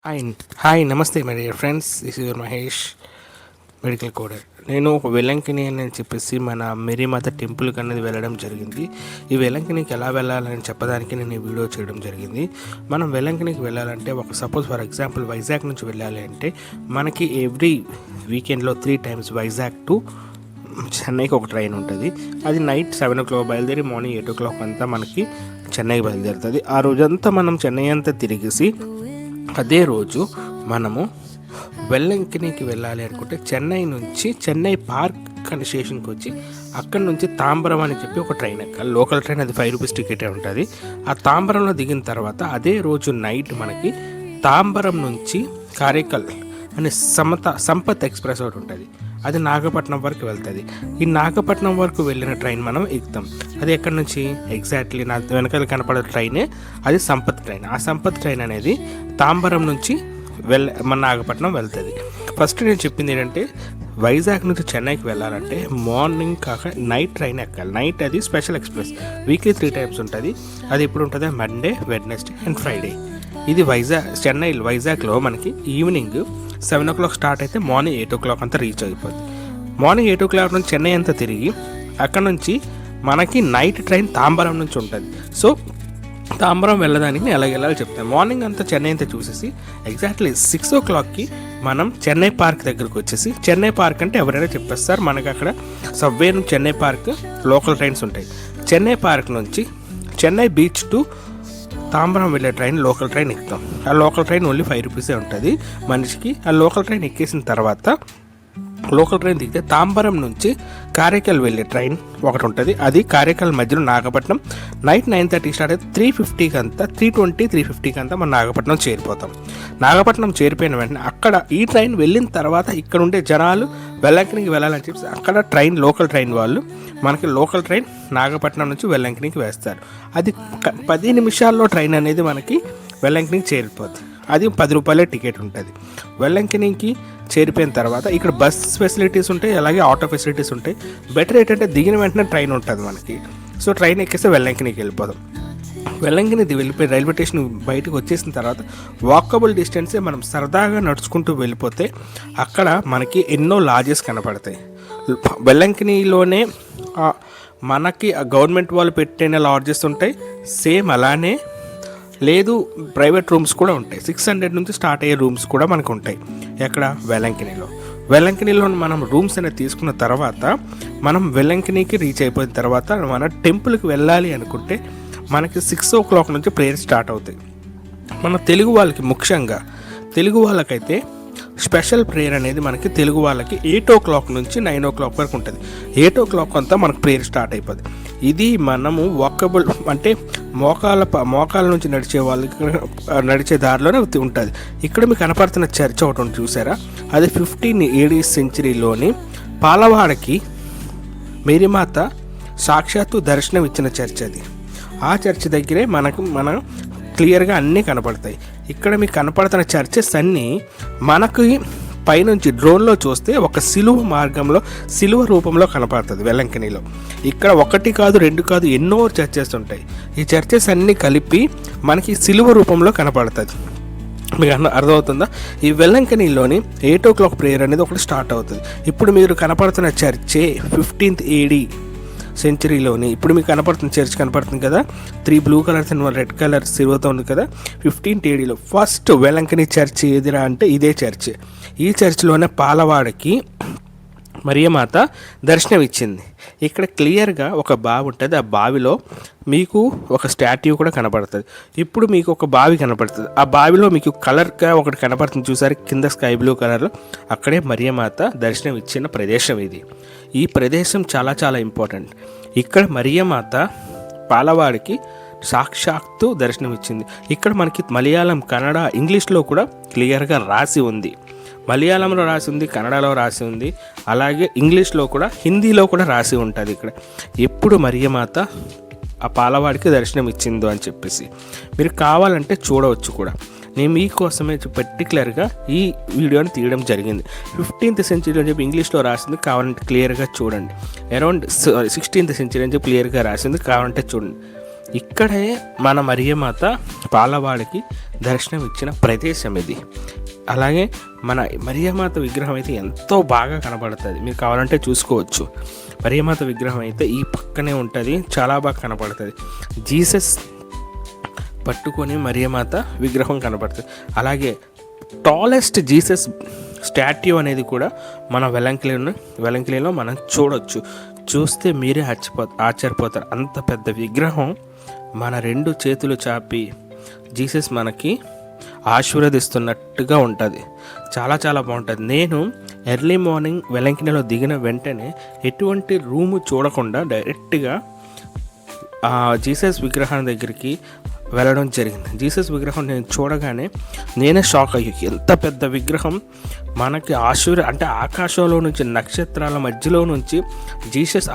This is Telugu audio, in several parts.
హాయ్ హాయ్ నమస్తే my dear friends, this is your Mahesh, medical కోడర్. నేను ఒక వెలంకిని అని చెప్పేసి మన మేరీమాత టెంపుల్కి అనేది వెళ్ళడం జరిగింది. ఈ వెలంకినికి ఎలా వెళ్ళాలని చెప్పడానికి నేను ఈ వీడియో చేయడం జరిగింది. మనం వెలంకినికి వెళ్ళాలంటే సపోజ్ ఫర్ ఎగ్జాంపుల్ వైజాగ్ నుంచి వెళ్ళాలి అంటే మనకి ఎవ్రీ వీకెండ్లో 3 times వైజాగ్ టు చెన్నైకి ఒక ట్రైన్ ఉంటుంది. అది నైట్ 7 o'clock బయలుదేరి మార్నింగ్ 8 o'clock అంతా మనకి చెన్నైకి బయలుదేరుతుంది. ఆ రోజంతా మనం చెన్నై అంతా తిరిగేసి అదే రోజు మనము వెల్లంకినికి వెళ్ళాలి అనుకుంటే చెన్నై నుంచి చెన్నై పార్క్ అనే స్టేషన్కి వచ్చి అక్కడి నుంచి తాంబరం అని చెప్పి ఒక ట్రైన్ ఎక్కాలి. లోకల్ ట్రైన్, అది 5 rupees టికెటే ఉంటుంది. ఆ తాంబరంలో దిగిన తర్వాత అదే రోజు నైట్ మనకి తాంబరం నుంచి కారైకల్ అనే సంపత్ ఎక్స్ప్రెస్ ఒకటి ఉంటుంది. అది నాగపట్నం వరకు వెళ్తుంది. ఈ నాగపట్నం వరకు వెళ్ళిన ట్రైన్ మనం ఎక్కుతాం. అది ఎక్కడి నుంచి ఎగ్జాక్ట్లీ నా వెనకాల కనపడే ట్రైనే అది సంపత్ ట్రైన్. ఆ సంపత్ ట్రైన్ అనేది తాంబరం నుంచి మన నాగపట్నం వెళ్తుంది. ఫస్ట్ నేను చెప్పింది ఏంటంటే వైజాగ్ నుంచి చెన్నైకి వెళ్ళాలంటే మార్నింగ్ కాక నైట్ ట్రైన్ ఎక్కాలి. నైట్ అది స్పెషల్ ఎక్స్ప్రెస్, వీక్లీ 3 times ఉంటుంది. అది ఎప్పుడు ఉంటుంది? Monday, Wednesday and Friday. ఇది వైజాగ్లో మనకి ఈవినింగ్ 7 o'clock స్టార్ట్ అయితే మార్నింగ్ 8 o'clock అంతా రీచ్ అయిపోద్ది. మార్నింగ్ 8 o'clock నుంచి చెన్నై అంతా తిరిగి అక్కడ నుంచి మనకి నైట్ ట్రైన్ తాంబరం నుంచి ఉంటుంది. సో తాంబరం వెళ్ళడానికి నేను ఎలాగెళ్ళాలో చెప్తాను. మార్నింగ్ అంతా చెన్నై అంతా చూసేసి ఎగ్జాక్ట్లీ 6 o'clockకి మనం చెన్నై పార్క్ దగ్గరకు వచ్చేసి, చెన్నై పార్క్ అంటే ఎవరైనా చెప్పేస్తారు, మనకి అక్కడ సబ్వే నుంచి చెన్నై పార్క్ లోకల్ ట్రైన్స్ ఉంటాయి. చెన్నై పార్క్ నుంచి చెన్నై బీచ్ టు తాంబరం వెళ్ళే ట్రైన్ లోకల్ ట్రైన్ ఎక్కుతాం. ఆ లోకల్ ట్రైన్ ఓన్లీ 5 rupees ఉంటుంది మనిషికి. ఆ లోకల్ ట్రైన్ ఎక్కేసిన తర్వాత లోకల్ ట్రైన్ దిగితే తాంబరం నుంచి కారైకల్ వెళ్ళే ట్రైన్ ఒకటి ఉంటుంది. అది కారైకల్ మధ్యలో నాగపట్నం నైట్ 9:30 స్టార్ట్ అయితే 3:50కి అంతా 3:50కి అంతా మనం నాగపట్నం చేరిపోతాం. నాగపట్నం చేరిపోయిన వెంటనే అక్కడ ఈ ట్రైన్ వెళ్ళిన తర్వాత ఇక్కడ ఉండే జనాలు వెల్లంకినికి వెళ్ళాలని చెప్పి అక్కడ లోకల్ ట్రైన్ వాళ్ళు మనకి లోకల్ ట్రైన్ నాగపట్నం నుంచి వెల్లంకినికి వేస్తారు. అది 10 నిమిషాల్లో ట్రైన్ అనేది మనకి వెల్లంకినికి చేరిపోతుంది. అది 10 రూపాయలే టికెట్ ఉంటుంది. వెల్లంకినికి చేరిపోయిన తర్వాత ఇక్కడ బస్ ఫెసిలిటీస్ ఉంటాయి, అలాగే ఆటో ఫెసిలిటీస్ ఉంటాయి. బెటర్ ఏంటంటే దిగిన వెంటనే ట్రైన్ ఉంటుంది మనకి. సో ట్రైన్ ఎక్కేస్తే వెల్లంకినికి వెళ్ళిపోతాం. వెల్లంకిని వెళ్ళిపోయి రైల్వే స్టేషన్ బయటకు వచ్చేసిన తర్వాత వాకబుల్ డిస్టెన్సే మనం సరదాగా నడుచుకుంటూ వెళ్ళిపోతే అక్కడ మనకి ఎన్నో లాడ్జెస్ కనపడతాయి. వెల్లంకినిలోనే మనకి గవర్నమెంట్ వాళ్ళు పెట్టిన లాడ్జెస్ ఉంటాయి. సేమ్ అలానే లేదు ప్రైవేట్ రూమ్స్ కూడా ఉంటాయి. 600 నుంచి స్టార్ట్ అయ్యే రూమ్స్ కూడా మనకు ఉంటాయి. ఎక్కడ? వెల్లంకినిలో మనం రూమ్స్ అనేది తీసుకున్న తర్వాత మనం వెల్లంకినికి రీచ్ అయిపోయిన తర్వాత మన టెంపుల్కి వెళ్ళాలి అనుకుంటే మనకి 6 o'clock నుంచి ప్రేయర్ స్టార్ట్ అవుతాయి. మన తెలుగు వాళ్ళకి, ముఖ్యంగా తెలుగు వాళ్ళకైతే స్పెషల్ ప్రేయర్ అనేది మనకి తెలుగు వాళ్ళకి 8 o'clock నుంచి 9 o'clock వరకు ఉంటుంది. 8 o'clock అంతా మనకు ప్రేయర్ స్టార్ట్ అయిపోద్ది. ఇది మనము వాకబుల్ అంటే మోకాల నుంచి నడిచే వాళ్ళకి నడిచే దారిలోనే ఉంటుంది. ఇక్కడ మీకు కనపడుతున్న చర్చ్ ఒకటి ఉంది, చూసారా? అది 15th AD centuryలోని పాలవాడకి మేరీమాత సాక్షాత్తు దర్శనం ఇచ్చిన చర్చ్ అది. ఆ చర్చ్ దగ్గరే మనం క్లియర్గా అన్నీ కనపడతాయి. ఇక్కడ మీకు కనపడుతున్న చర్చెస్ అన్నీ మనకి పైనుంచి డ్రోన్లో చూస్తే ఒక సిలువ రూపంలో కనపడుతుంది వెల్లంకినిలో. ఇక్కడ 1 కాదు 2 కాదు ఎన్నో చర్చెస్ ఉంటాయి. ఈ చర్చెస్ అన్నీ కలిపి మనకి సిలువ రూపంలో కనపడుతుంది. మీకు అర్థమవుతుందా? ఈ వెల్లంకినిలోని 8 o'clock ప్రేయర్ అనేది ఒకటి స్టార్ట్ అవుతుంది. ఇప్పుడు మీరు కనపడుతున్న చర్చే 15th AD సెంచరీలోని ఇప్పుడు మీకు కనపడుతుంది చర్చ్ కనపడుతుంది కదా, 3 blue colours and 1 red colour సిల్వర్తో ఉంది కదా. 15th ADలో ఫస్ట్ వెల్లంకిని చర్చ్ ఏదిరా అంటే ఇదే చర్చ్. ఈ చర్చ్లోనే పాలవాడకి మరియమాత దర్శనం ఇచ్చింది. ఇక్కడ క్లియర్గా ఒక బావి ఉంటుంది. ఆ బావిలో మీకు ఒక స్టాట్యూ కూడా కనపడుతుంది. ఇప్పుడు మీకు ఒక బావి కనపడుతుంది. ఆ బావిలో మీకు కలర్గా ఒకటి కనపడుతుంది, చూసారు కింద స్కై బ్లూ కలర్లో. అక్కడే మరియమాత దర్శనం ఇచ్చిన ప్రదేశం ఇది. ఈ ప్రదేశం చాలా చాలా ఇంపార్టెంట్. ఇక్కడ మరియమాత పాలవాడికి సాక్షాత్తు దర్శనం ఇచ్చింది. ఇక్కడ మనకి మలయాళం, కన్నడ, ఇంగ్లీష్లో కూడా క్లియర్గా రాసి ఉంది. మలయాళంలో రాసి ఉంది, కన్నడలో రాసి ఉంది, అలాగే ఇంగ్లీష్లో కూడా, హిందీలో కూడా రాసి ఉంటుంది. ఇక్కడ ఎప్పుడు మరియమాత ఆ పాలవాడికి దర్శనం ఇచ్చిందో అని చెప్పేసి మీరు కావాలంటే చూడవచ్చు కూడా. నేను మీకోసమే పర్టికులర్గా ఈ వీడియోని తీయడం జరిగింది. 15th century అని చెప్పి ఇంగ్లీష్లో రాసింది, కావాలంటే క్లియర్గా చూడండి. అరౌండ్ 16th century అని చెప్పి క్లియర్గా రాసింది, కావాలంటే చూడండి. ఇక్కడే మన మరియమాత పాలవాడికి దర్శనం ఇచ్చిన ప్రదేశం ఇది. అలాగే మన మరియమాత విగ్రహం అయితే ఎంతో బాగా కనపడుతుంది, మీరు కావాలంటే చూసుకోవచ్చు. మరియమాత విగ్రహం అయితే ఈ పక్కనే ఉంటుంది, చాలా బాగా కనపడుతుంది. జీసస్ పట్టుకొని మరియమాత విగ్రహం కనపడుతుంది. అలాగే టాలెస్ట్ జీసస్ స్టాట్యూ అనేది కూడా మన వెలంకిలిలో మనం చూస్తే మీరే ఆశ్చర్యపోతారు. అంత పెద్ద విగ్రహం మన 2 చేతులు చాపి జీసస్ మనకి ఆశీర్వదిస్తున్నట్టుగా ఉంటుంది. చాలా చాలా బాగుంటుంది. నేను ఎర్లీ మార్నింగ్ వెలంకినిలో దిగిన వెంటనే ఎటువంటి రూము చూడకుండా డైరెక్ట్గా జీసస్ విగ్రహం దగ్గరికి వెళ్ళడం జరిగింది. జీసస్ విగ్రహం నేను చూడగానే నేనే షాక్ అయ్యి, ఎంత పెద్ద విగ్రహం మనకి అంటే ఆకాశంలో నుంచి నక్షత్రాల మధ్యలో నుంచి జీసస్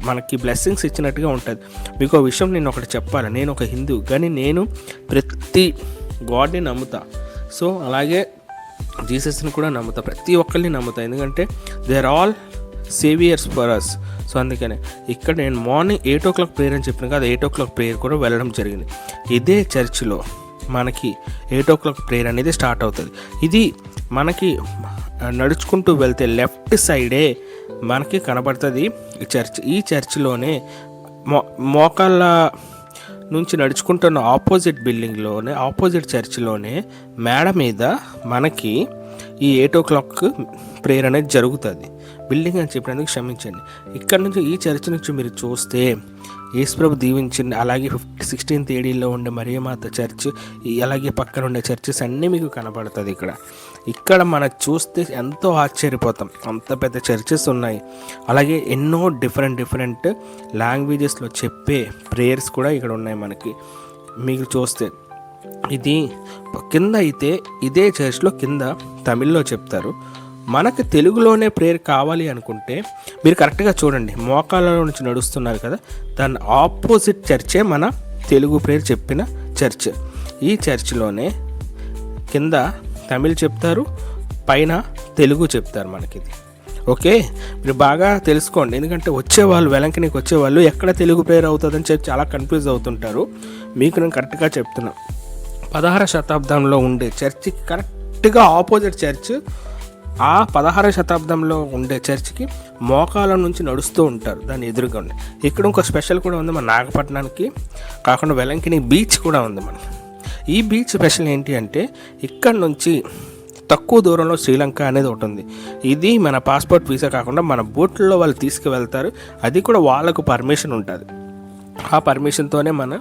మనకి బ్లెస్సింగ్స్ ఇచ్చినట్టుగా ఉంటుంది. మీకు విషయం నేను ఒకటి చెప్పాలి, నేను ఒక హిందూ కానీ నేను ప్రతి గాడ్ని నమ్ముతా. సో అలాగే జీసస్ని కూడా నమ్ముతా, ప్రతి ఒక్కరిని నమ్ముతా, ఎందుకంటే they are all saviours for us. So అందుకనే ఇక్కడ నేను మార్నింగ్ 8 o'clock ప్రేయర్ అని చెప్పిన కదా, 8 o'clock ప్రేయర్ కూడా వెళ్ళడం జరిగింది. ఇదే చర్చిలో మనకి 8 o'clock ప్రేయర్ అనేది స్టార్ట్ అవుతుంది. ఇది మనకి నడుచుకుంటూ వెళ్తే లెఫ్ట్ సైడే మనకి కనబడుతుంది ఈ చర్చ్. ఈ చర్చిలోనే మోకాళ్ళ నుంచి నడుచుకుంటున్న ఆపోజిట్ చర్చిలోనే మేడ మీద మనకి ఈ 8 o'clock ప్రేయర్ అనేది జరుగుతుంది. బిల్డింగ్ అని చెప్పినందుకు క్షమించండి. ఇక్కడ నుంచి ఈ చర్చ్ నుంచి మీరు చూస్తే యేసుప్రభు దీవించింది. అలాగే 16th ADలో ఉండే మరియమాత చర్చ్, అలాగే పక్కన ఉండే చర్చెస్ అన్నీ మీకు కనబడుతుంది. ఇక్కడ మనం చూస్తే ఎంతో ఆశ్చర్యపోతాం, అంత పెద్ద చర్చెస్ ఉన్నాయి. అలాగే ఎన్నో డిఫరెంట్ లాంగ్వేజెస్లో చెప్పే ప్రేయర్స్ కూడా ఇక్కడ ఉన్నాయి మనకి. మీకు చూస్తే ఇది కింద అయితే ఇదే చర్చ్లో కింద తమిళ్లో చెప్తారు. మనకు తెలుగులోనే ప్రేయర్ కావాలి అనుకుంటే మీరు కరెక్ట్గా చూడండి, మోకాళ్ళలో నుంచి నడుస్తున్నారు కదా, దాని ఆపోజిట్ చర్చే మన తెలుగు ప్రేయర్ చెప్పిన చర్చ్. ఈ చర్చ్లోనే కింద తమిళ్ చెప్తారు, పైన తెలుగు చెప్తారు మనకిది. ఓకే, మీరు బాగా తెలుసుకోండి, ఎందుకంటే వెలంకినికి వచ్చేవాళ్ళు ఎక్కడ తెలుగు ప్రేయర్ అవుతుందని చెప్పి చాలా కన్ఫ్యూజ్ అవుతుంటారు. మీకు నేను కరెక్ట్గా చెప్తున్నాను. 16వ శతాబ్దంలో ఉండే చర్చికి కరెక్ట్గా ఆపోజిట్ చర్చ్, ఆ 16వ శతాబ్దంలో ఉండే చర్చ్కి మోకాల నుంచి నడుస్తూ ఉంటారు దాన్ని ఎదురుగా ఉండి. ఇక్కడ ఇంకో స్పెషల్ కూడా ఉంది మన నాగపట్నానికి, కాకుండా వెలంకిని బీచ్ కూడా ఉంది మనకి. ఈ బీచ్ స్పెషల్ ఏంటి అంటే ఇక్కడ నుంచి తక్కువ దూరంలో శ్రీలంక అనేది ఒకటి ఉంది. ఇది మన పాస్పోర్ట్ వీసా కాకుండా మన బోట్లలో వాళ్ళు తీసుకువెళ్తారు, అది కూడా వాళ్ళకు పర్మిషన్ ఉంటుంది. ఆ పర్మిషన్తోనే మన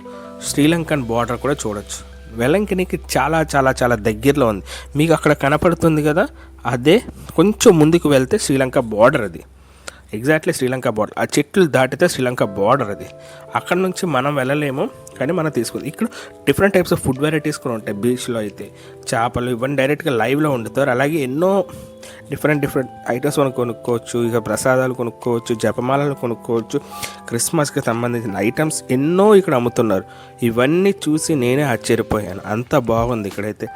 శ్రీలంకన్ బార్డర్ కూడా చూడొచ్చు. వెలంకినికి చాలా చాలా చాలా దగ్గరలో ఉంది. మీకు అక్కడ కనపడుతుంది కదా, అదే కొంచెం ముందుకు వెళ్తే శ్రీలంక బార్డర్. అది ఎగ్జాక్ట్లీ శ్రీలంక బార్డర్. ఆ చెట్లు దాటితే శ్రీలంక బార్డర్ అది. అక్కడ నుంచి మనం వెళ్ళలేము, కానీ మనం తీసుకుంది. ఇక్కడ different types of food varieties కూడా ఉంటాయి. బీచ్లో అయితే చేపలు ఇవన్నీ డైరెక్ట్గా లైవ్లో వండుతారు. అలాగే ఎన్నో డిఫరెంట్ ఐటమ్స్ మనం కొనుక్కోవచ్చు. ఇక ప్రసాదాలు కొనుక్కోవచ్చు, జపమాలలు కొనుక్కోవచ్చు, క్రిస్మస్కి సంబంధించిన ఐటమ్స్ ఎన్నో ఇక్కడ అమ్ముతున్నారు. ఇవన్నీ చూసి నేనే ఆశ్చర్యపోయాను, అంత బాగుంది. ఇక్కడైతే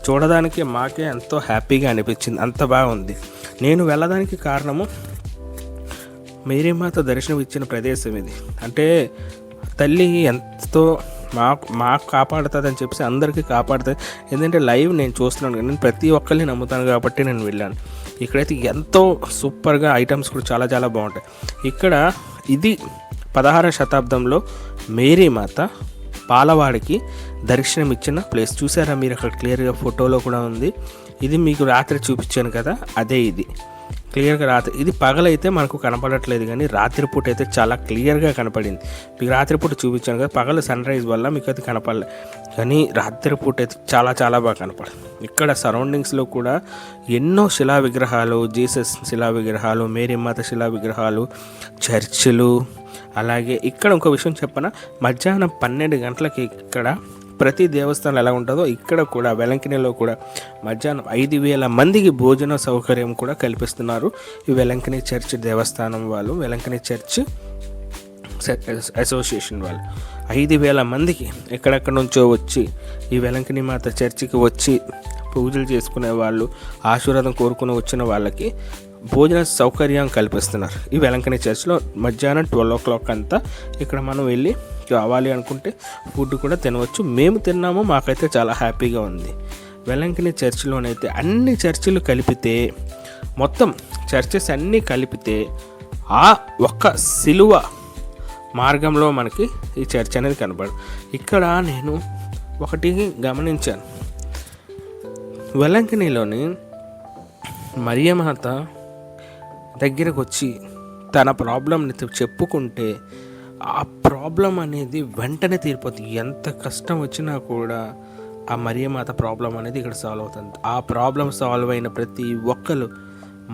చూడడానికి మాకే ఎంతో హ్యాపీగా అనిపించింది, అంత బాగుంది. నేను వెళ్ళడానికి కారణము మేరీమాత దర్శనం ఇచ్చిన ప్రదేశం ఇది. అంటే తల్లి ఎంతో మాకు కాపాడుతుందని చెప్పేసి అందరికీ కాపాడుతుంది. ఎందుకంటే లైవ్ నేను చూస్తున్నాను, నేను ప్రతి ఒక్కరిని నమ్ముతాను కాబట్టి నేను వెళ్ళాను. ఇక్కడైతే ఎంతో సూపర్గా ఐటమ్స్ కూడా చాలా చాలా బాగుంటాయి. ఇక్కడ ఇది 16వ శతాబ్దంలో మేరీమాత పాలవాడికి దర్శనం ఇచ్చిన ప్లేస్. చూసారా మీరు, అక్కడ క్లియర్గా ఫోటోలో కూడా ఉంది. ఇది మీకు రాత్రి చూపించాను కదా, అదే ఇది క్లియర్గా. రాత్రి ఇది పగలైతే మనకు కనపడట్లేదు, కానీ రాత్రిపూట అయితే చాలా క్లియర్గా కనపడింది. మీకు రాత్రిపూట చూపించాను కదా, పగలు సన్ రైజ్ వల్ల మీకు అయితే కనపడలేదు, కానీ రాత్రిపూట అయితే చాలా చాలా బాగా కనపడింది. ఇక్కడ సరౌండింగ్స్లో కూడా ఎన్నో శిలా విగ్రహాలు, జీసస్ శిలా విగ్రహాలు, మేరీమాత శిలా విగ్రహాలు, చర్చిలు. అలాగే ఇక్కడ ఇంకో విషయం చెప్పనా, మధ్యాహ్నం 12 గంటలకి ఇక్కడ ప్రతి దేవస్థానం ఎలా ఉంటుందో ఇక్కడ కూడా వెలంకినిలో కూడా మధ్యాహ్నం 5,000 మందికి భోజన సౌకర్యం కూడా కల్పిస్తున్నారు ఈ వెలంకిని చర్చ్ దేవస్థానం వాళ్ళు, వెలంకిని చర్చ్ అసోసియేషన్ వాళ్ళు. 5,000 మందికి ఎక్కడెక్కడ నుంచో వచ్చి ఈ వెలంకిని మాత చర్చికి వచ్చి పూజలు చేసుకునే వాళ్ళు, ఆశీర్వాదం కోరుకుని వచ్చిన వాళ్ళకి భోజన సౌకర్యం కల్పిస్తున్నారు. ఈ వెలంకని చర్చ్లో మధ్యాహ్నం 12 అంతా ఇక్కడ మనం వెళ్ళి కావాలి అనుకుంటే ఫుడ్ కూడా తినవచ్చు. మేము తిన్నాము, మాకైతే చాలా హ్యాపీగా ఉంది. వెలంకని చర్చిలోనైతే అన్ని చర్చిలు కలిపితే, మొత్తం చర్చెస్ అన్నీ కలిపితే ఆ ఒక్క సిలువ మార్గంలో మనకి ఈ చర్చ్ అనేది కనబడు. ఇక్కడ నేను ఒకటి గమనించాను. వెలంకనిలోని మరియమాత దగ్గరకు వచ్చి తన ప్రాబ్లంని చెప్పుకుంటే ఆ ప్రాబ్లం అనేది వెంటనే తీరిపోతుంది. ఎంత కష్టం వచ్చినా కూడా ఆ మరియమాత ప్రాబ్లం అనేది ఇక్కడ సాల్వ్ అవుతుంది. ఆ ప్రాబ్లం సాల్వ్ అయిన ప్రతి ఒక్కరు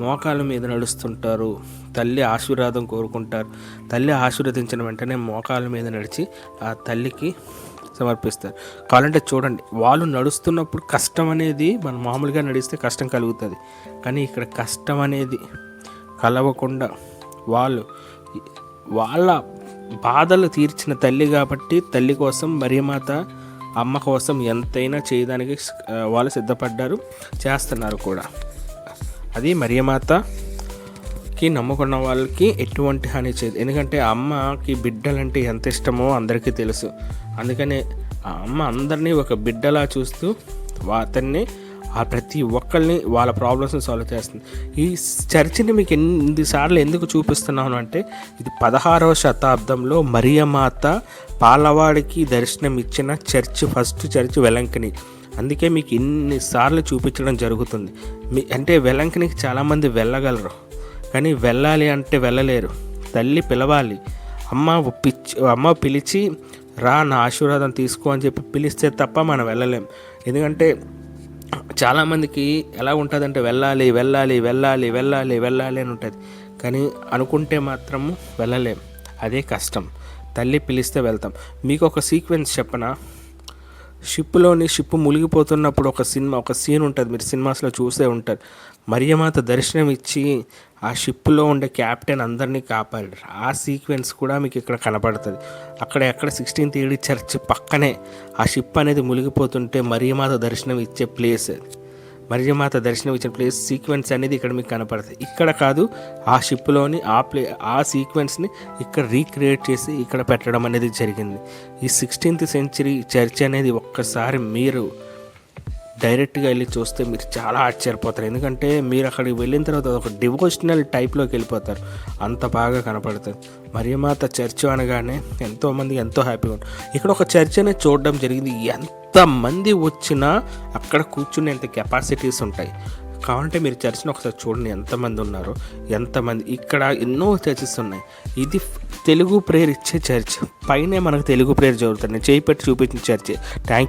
మోకాల మీద నడుస్తుంటారు, తల్లి ఆశీర్వాదం కోరుకుంటారు. తల్లి ఆశీర్వదించిన వెంటనే మోకాల మీద నడిచి ఆ తల్లికి సమర్పిస్తారు. కావాలంటే చూడండి, వాళ్ళు నడుస్తున్నప్పుడు కష్టం అనేది మనం మామూలుగా నడిస్తే కష్టం కలుగుతుంది, కానీ ఇక్కడ కష్టం అనేది కలవకుండా వాళ్ళ బాధలు తీర్చిన తల్లి కాబట్టి తల్లి కోసం మరియమాత అమ్మ కోసం ఎంతైనా చేయడానికి వాళ్ళు సిద్ధపడ్డారు, చేస్తున్నారు కూడా. అది మరియమాతకి నమ్ముకున్న వాళ్ళకి ఎటువంటి హాని చేయదు. ఎందుకంటే అమ్మకి బిడ్డలంటే ఎంత ఇష్టమో అందరికీ తెలుసు. అందుకనే ఆ అమ్మ అందరినీ ఒక బిడ్డలా చూస్తూ అతన్ని ఆ ప్రతి ఒక్కరిని వాళ్ళ ప్రాబ్లమ్స్ని సాల్వ్ చేస్తుంది. ఈ చర్చిని మీకు ఎన్నిసార్లు ఎందుకు చూపిస్తున్నాను అంటే, ఇది 16వ శతాబ్దంలో మరియమాత పాలవాడికి దర్శనం ఇచ్చిన చర్చ్, ఫస్ట్ చర్చ్ వెలంకని. అందుకే మీకు ఇన్నిసార్లు చూపించడం జరుగుతుంది. అంటే వెలంకనికి చాలామంది వెళ్ళగలరు, కానీ వెళ్ళాలి అంటే వెళ్ళలేరు. తల్లి పిలవాలి, అమ్మ పిలిచి రా నా ఆశీర్వాదం తీసుకో అని చెప్పి పిలిస్తే తప్ప మనం వెళ్ళలేం. ఎందుకంటే చాలామందికి ఎలా ఉంటుందంటే వెళ్ళాలి వెళ్ళాలి వెళ్ళాలి వెళ్ళాలి వెళ్ళాలి అని ఉంటుంది, కానీ అనుకుంటే మాత్రము వెళ్ళలేం. అదే కష్టం. తల్లి పిలిస్తే వెళ్తాం. మీకు ఒక సీక్వెన్స్ చెప్పనా? షిప్ మునిగిపోతున్నప్పుడు ఒక సీన్ ఉంటుంది, మీరు సినిమాస్లో చూసే ఉంటారు. మరియమాత దర్శనం ఇచ్చి ఆ షిప్లో ఉండే క్యాప్టెన్ అందరినీ కాపాడారు. ఆ సీక్వెన్స్ కూడా మీకు ఇక్కడ కనపడుతుంది. ఎక్కడ 16th AD చర్చ్ పక్కనే ఆ షిప్ అనేది మునిగిపోతుంటే మరియమాత దర్శనం ఇచ్చే ప్లేస్, మరియమాత దర్శనం ఇచ్చిన ప్లేస్ సీక్వెన్స్ అనేది ఇక్కడ మీకు కనపడుతుంది. ఇక్కడ కాదు, ఆ షిప్లోని ఆ సీక్వెన్స్ని ఇక్కడ రీక్రియేట్ చేసి ఇక్కడ పెట్టడం అనేది జరిగింది. ఈ 16th century చర్చ్ అనేది ఒక్కసారి మీరు డైరెక్ట్గా వెళ్ళి చూస్తే మీరు చాలా ఆశ్చర్యపోతారు. ఎందుకంటే మీరు అక్కడికి వెళ్ళిన తర్వాత ఒక డివోషనల్ టైప్లోకి వెళ్ళిపోతారు, అంత బాగా కనపడుతుంది. మరియమాత చర్చ్ అనగానే ఎంతోమంది ఎంతో హ్యాపీగా ఉంటారు. ఇక్కడ ఒక చర్చ్ అనేది చూడడం జరిగింది. ఎంతమంది వచ్చినా అక్కడ కూర్చునేంత కెపాసిటీస్ ఉంటాయి. కావాలంటే మీరు చర్చ్ని ఒకసారి చూడండి, ఎంతమంది ఉన్నారో. ఎంతమంది ఇక్కడ ఎన్నో చర్చెస్ ఉన్నాయి. ఇది తెలుగు ప్రేయర్ ఇచ్చే చర్చ్. పైనే మనకు తెలుగు ప్రేయర్ జరుగుతుంది. నేను చేయి పెట్టి చూపించిన చర్చ్. Thank you.